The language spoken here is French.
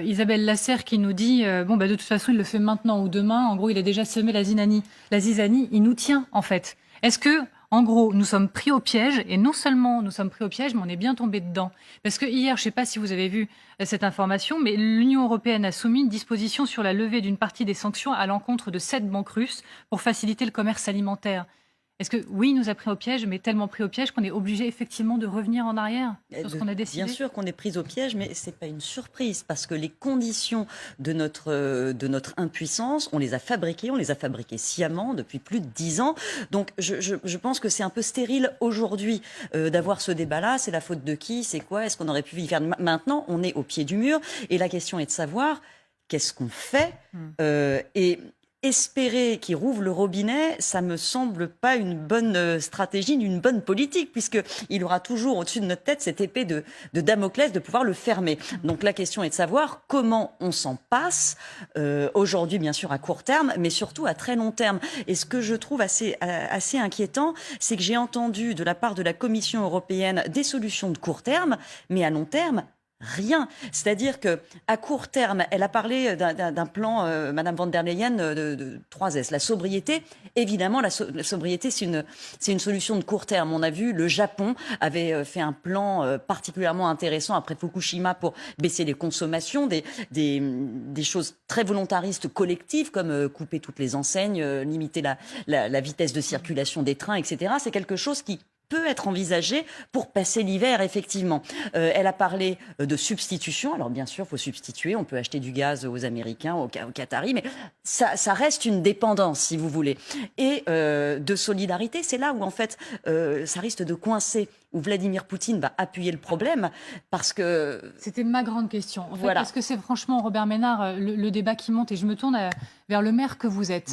Isabelle Lasserre qui nous dit bon, bah, de toute façon, il le fait maintenant ou demain. En gros, il a déjà semé la zizanie. Il nous tient, en fait. Est-ce que, en gros, nous sommes pris au piège, et non seulement nous sommes pris au piège, mais on est bien tombé dedans. Parce que hier, je ne sais pas si vous avez vu cette information, mais l'Union européenne a soumis une disposition sur la levée d'une partie des sanctions à l'encontre de 7 banques russes pour faciliter le commerce alimentaire. Est-ce que, oui, il nous a pris au piège, mais tellement pris au piège qu'on est obligé effectivement de revenir en arrière sur ce qu'on a décidé? Bien sûr qu'on est pris au piège, mais ce n'est pas une surprise, parce que les conditions de notre impuissance, on les a fabriquées sciemment depuis plus de 10 ans. Donc je pense que c'est un peu stérile aujourd'hui d'avoir ce débat-là. C'est la faute de qui? C'est quoi? Est-ce qu'on aurait pu y faire? Maintenant, on est au pied du mur, et la question est de savoir qu'est-ce qu'on fait. Et espérer qu'il rouvre le robinet, ça me semble pas une bonne stratégie, une bonne politique, puisqu'il aura toujours au-dessus de notre tête cette épée de Damoclès de pouvoir le fermer. Donc la question est de savoir comment on s'en passe, aujourd'hui bien sûr à court terme, mais surtout à très long terme. Et ce que je trouve assez inquiétant, c'est que j'ai entendu de la part de la Commission européenne des solutions de court terme, mais à long terme, rien. C'est-à-dire qu'à court terme, elle a parlé d'un plan, Madame von der Leyen, de 3S. La sobriété, évidemment, la sobriété, c'est une solution de court terme. On a vu, le Japon avait fait un plan particulièrement intéressant après Fukushima pour baisser les consommations, des choses très volontaristes collectives, comme couper toutes les enseignes, limiter la vitesse de circulation des trains, etc. C'est quelque chose qui peut être envisagé pour passer l'hiver, effectivement. Elle a parlé de substitution. Alors, bien sûr, il faut substituer. On peut acheter du gaz aux Américains, aux Qataris, mais ça reste une dépendance, si vous voulez. Et de solidarité, c'est là où, en fait, ça risque de coincer, où Vladimir Poutine va appuyer le problème, parce que... C'était ma grande question. En fait, voilà. est-ce que c'est franchement, Robert Ménard, le débat qui monte? Et je me tourne vers le maire que vous êtes.